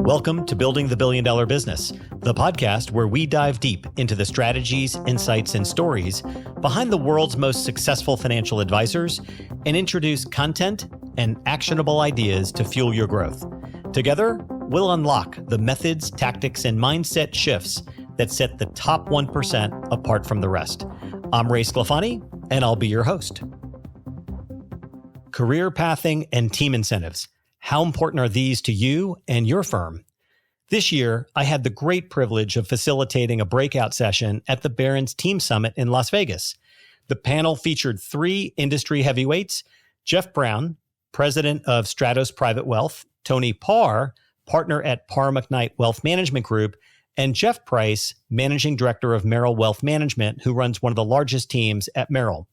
Welcome to Building the Billion Dollar Business, the podcast where we dive deep into the strategies, insights, and stories behind the world's most successful financial advisors and introduce content and actionable ideas to fuel your growth. Together, we'll unlock the methods, tactics, and mindset shifts that set the top 1% apart from the rest. I'm Ray Sclafani, and I'll be your host. Career pathing and team incentives. How important are these to you and your firm? This year, I had the great privilege of facilitating a breakout session at the Barron's Team Summit in Las Vegas. The panel featured three industry heavyweights: Jeff Brown, president of Stratos Private Wealth; Tony Parr, partner at Parr McKnight Wealth Management Group; and Jeff Price, managing director of Merrill Wealth Management, who runs one of the largest teams at Merrill.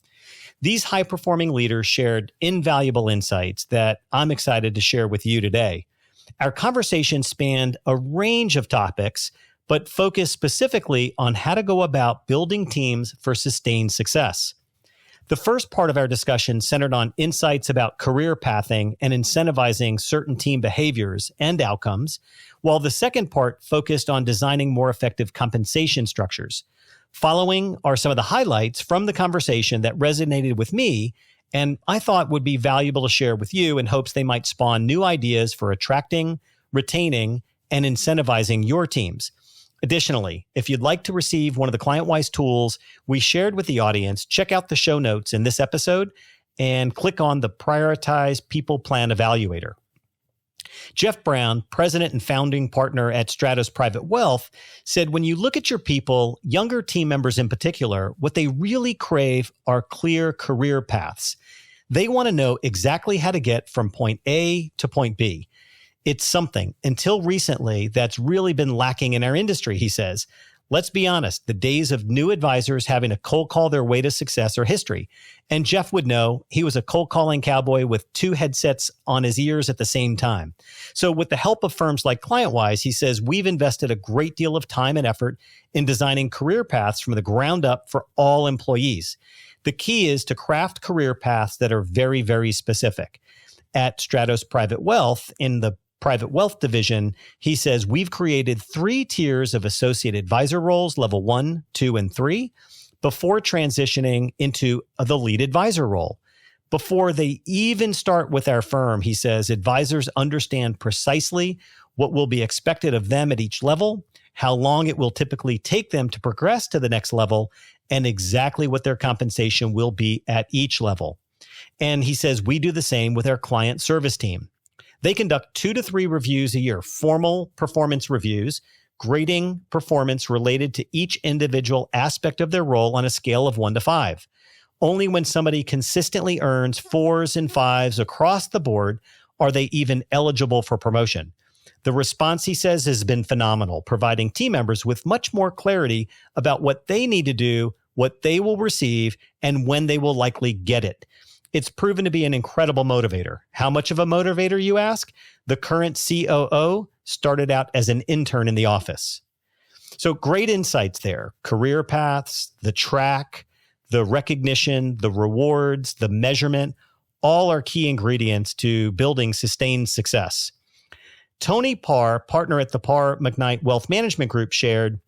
These high-performing leaders shared invaluable insights that I'm excited to share with you today. Our conversation spanned a range of topics, but focused specifically on how to go about building teams for sustained success. The first part of our discussion centered on insights about career pathing and incentivizing certain team behaviors and outcomes, while the second part focused on designing more effective compensation structures. Following are some of the highlights from the conversation that resonated with me and I thought would be valuable to share with you in hopes they might spawn new ideas for attracting, retaining, and incentivizing your teams. Additionally, if you'd like to receive one of the ClientWise tools we shared with the audience, check out the show notes in this episode and click on the Prioritize People Plan Evaluator. Jeff Brown, president and founding partner at Stratos Private Wealth, said when you look at your people, younger team members in particular, what they really crave are clear career paths. They want to know exactly how to get from point A to point B. It's something, until recently, that's really been lacking in our industry, he says. Let's be honest, the days of new advisors having to cold call their way to success are history. And Jeff would know he was a cold calling cowboy with two headsets on his ears at the same time. So with the help of firms like ClientWise, he says we've invested a great deal of time and effort in designing career paths from the ground up for all employees. The key is to craft career paths that are very, very specific. At Stratos Private Wealth, in the Private Wealth division, he says we've created 3 tiers of associate advisor roles, level 1, 2, and 3, before transitioning into the lead advisor role. Before they even start with our firm, he says advisors understand precisely what will be expected of them at each level, how long it will typically take them to progress to the next level, and exactly what their compensation will be at each level. And he says we do the same with our client service team. They conduct 2 to 3 reviews a year, formal performance reviews, grading performance related to each individual aspect of their role on a scale of 1 to 5. Only when somebody consistently earns 4s and 5s across the board are they even eligible for promotion. The response, he says, has been phenomenal, providing team members with much more clarity about what they need to do, what they will receive, and when they will likely get it. It's proven to be an incredible motivator. How much of a motivator, you ask? The current COO started out as an intern in the office. So great insights there. Career paths, the track, the recognition, the rewards, the measurement, all are key ingredients to building sustained success. Tony Parr, partner at the Parr McKnight Wealth Management Group, shared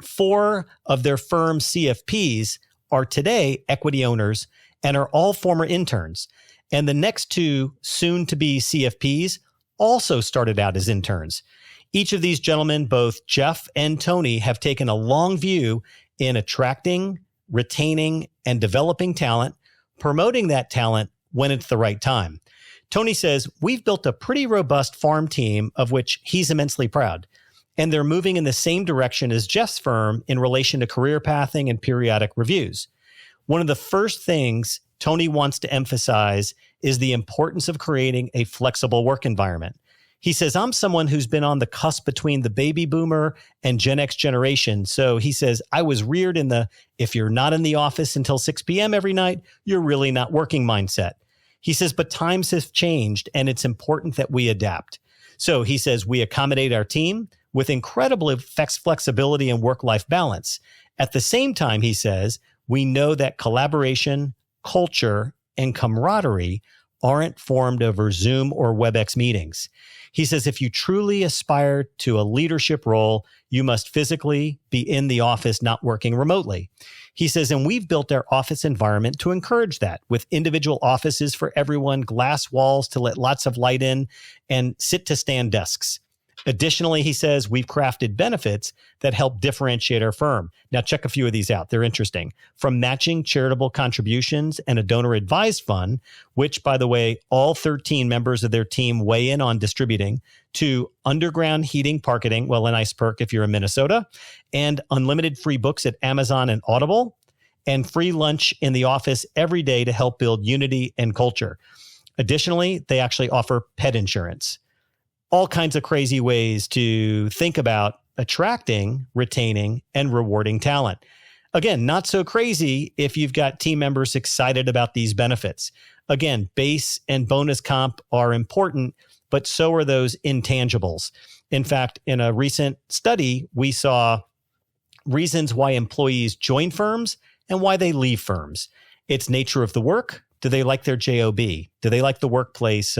4 of their firm's CFPs are today equity owners and are all former interns. And the next 2 soon-to-be CFPs also started out as interns. Each of these gentlemen, both Jeff and Tony, have taken a long view in attracting, retaining, and developing talent, promoting that talent when it's the right time. Tony says, we've built a pretty robust farm team of which he's immensely proud. And they're moving in the same direction as Jeff's firm in relation to career pathing and periodic reviews. One of the first things Tony wants to emphasize is the importance of creating a flexible work environment. He says, I'm someone who's been on the cusp between the baby boomer and Gen X generation. So he says, I was reared in the, if you're not in the office until 6 p.m. every night, you're really not working mindset. He says, but times have changed and it's important that we adapt. So he says, we accommodate our team with incredible flexibility and work-life balance. At the same time, he says, we know that collaboration, culture, and camaraderie aren't formed over Zoom or WebEx meetings. He says, if you truly aspire to a leadership role, you must physically be in the office, not working remotely. He says, and we've built our office environment to encourage that, with individual offices for everyone, glass walls to let lots of light in, and sit-to-stand desks. Additionally, he says, we've crafted benefits that help differentiate our firm. Now, check a few of these out. They're interesting. From matching charitable contributions and a donor-advised fund, which, by the way, all 13 members of their team weigh in on distributing, to underground heating parking, well, a nice perk if you're in Minnesota, and unlimited free books at Amazon and Audible, and free lunch in the office every day to help build unity and culture. Additionally, they actually offer pet insurance. All kinds of crazy ways to think about attracting, retaining, and rewarding talent. Again, not so crazy if you've got team members excited about these benefits. Again, base and bonus comp are important, but so are those intangibles. In fact, in a recent study, we saw reasons why employees join firms and why they leave firms. It's nature of the work. Do they like their job? Do they like the workplace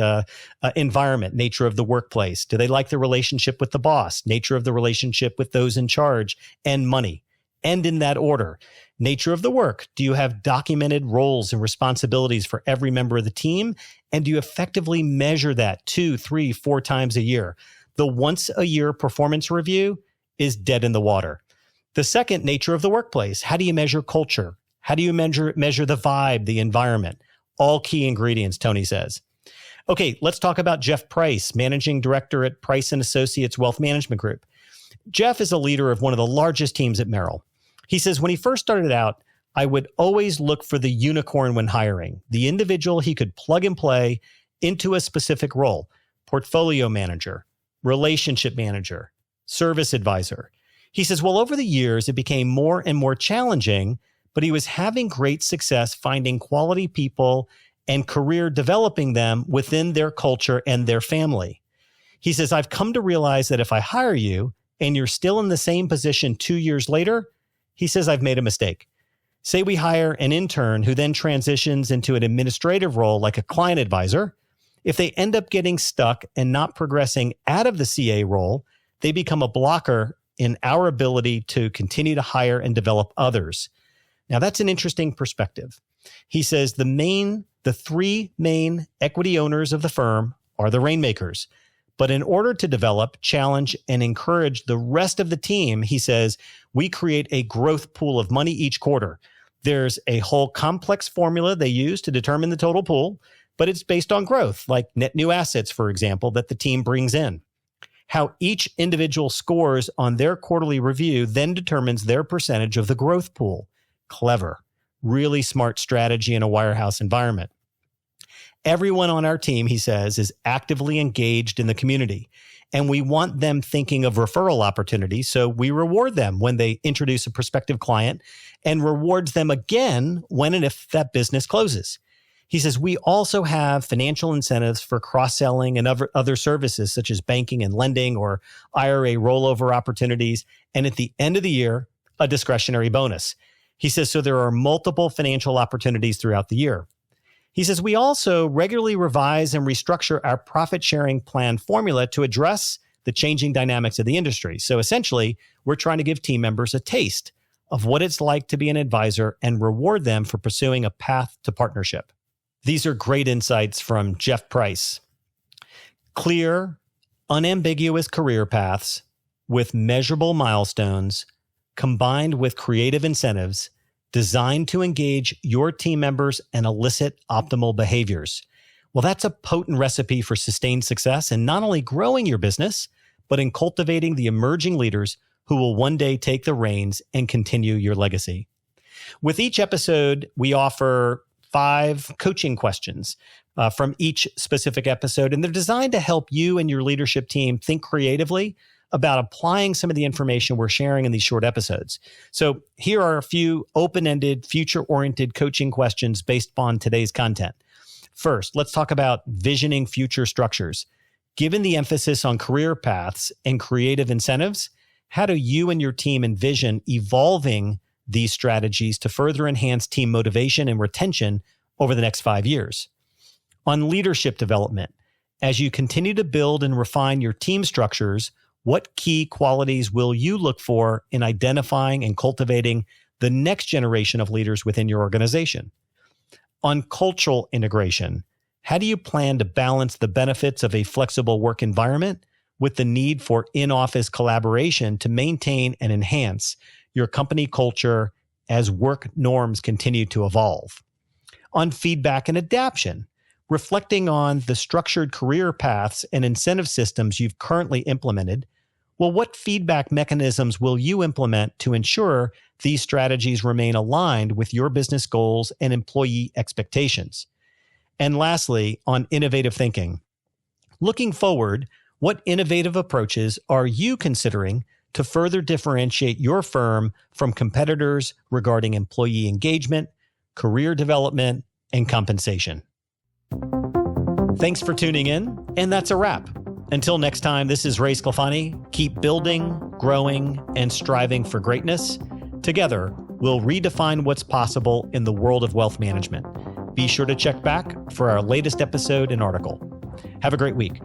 environment, nature of the workplace? Do they like the relationship with the boss, nature of the relationship with those in charge, and money? And in that order, nature of the work. Do you have documented roles and responsibilities for every member of the team? And do you effectively measure that 2, 3, 4 times a year? The once a year performance review is dead in the water. The second, nature of the workplace. How do you measure culture? How do you measure the vibe, the environment? All key ingredients, Tony says. Okay, let's talk about Jeff Price, Managing Director at Price & Associates Wealth Management Group. Jeff is a leader of one of the largest teams at Merrill. He says, when he first started out, I would always look for the unicorn when hiring, the individual he could plug and play into a specific role: portfolio manager, relationship manager, service advisor. He says, well, over the years, it became more and more challenging, but he was having great success finding quality people and career developing them within their culture and their family. He says, I've come to realize that if I hire you and you're still in the same position 2 years later, he says, I've made a mistake. Say we hire an intern who then transitions into an administrative role like a client advisor. If they end up getting stuck and not progressing out of the CA role, they become a blocker in our ability to continue to hire and develop others. Now, that's an interesting perspective. He says the 3 main equity owners of the firm are the rainmakers. But in order to develop, challenge, and encourage the rest of the team, he says, we create a growth pool of money each quarter. There's a whole complex formula they use to determine the total pool, but it's based on growth, like net new assets, for example, that the team brings in. How each individual scores on their quarterly review then determines their percentage of the growth pool. Clever, really smart strategy in a wirehouse environment. Everyone on our team, he says, is actively engaged in the community, and we want them thinking of referral opportunities, so we reward them when they introduce a prospective client and rewards them again when and if that business closes. He says, we also have financial incentives for cross-selling and other services such as banking and lending or IRA rollover opportunities, and at the end of the year, a discretionary bonus. He says, so there are multiple financial opportunities throughout the year. He says, we also regularly revise and restructure our profit-sharing plan formula to address the changing dynamics of the industry. So essentially, we're trying to give team members a taste of what it's like to be an advisor and reward them for pursuing a path to partnership. These are great insights from Jeff Price. Clear, unambiguous career paths with measurable milestones combined with creative incentives designed to engage your team members and elicit optimal behaviors. Well, that's a potent recipe for sustained success in not only growing your business, but in cultivating the emerging leaders who will one day take the reins and continue your legacy. With each episode, we offer 5 coaching questions from each specific episode, and they're designed to help you and your leadership team think creatively about applying some of the information we're sharing in these short episodes. So here are a few open-ended, future-oriented coaching questions based upon today's content. First, let's talk about visioning future structures. Given the emphasis on career paths and creative incentives, how do you and your team envision evolving these strategies to further enhance team motivation and retention over the next 5 years? On leadership development, as you continue to build and refine your team structures, what key qualities will you look for in identifying and cultivating the next generation of leaders within your organization? On cultural integration, how do you plan to balance the benefits of a flexible work environment with the need for in-office collaboration to maintain and enhance your company culture as work norms continue to evolve? On feedback and adaptation, reflecting on the structured career paths and incentive systems you've currently implemented, well, what feedback mechanisms will you implement to ensure these strategies remain aligned with your business goals and employee expectations? And lastly, on innovative thinking, looking forward, what innovative approaches are you considering to further differentiate your firm from competitors regarding employee engagement, career development, and compensation? Thanks for tuning in, and that's a wrap. Until next time, this is Ray Sclafani. Keep building, growing, and striving for greatness. Together, we'll redefine what's possible in the world of wealth management. Be sure to check back for our latest episode and article. Have a great week.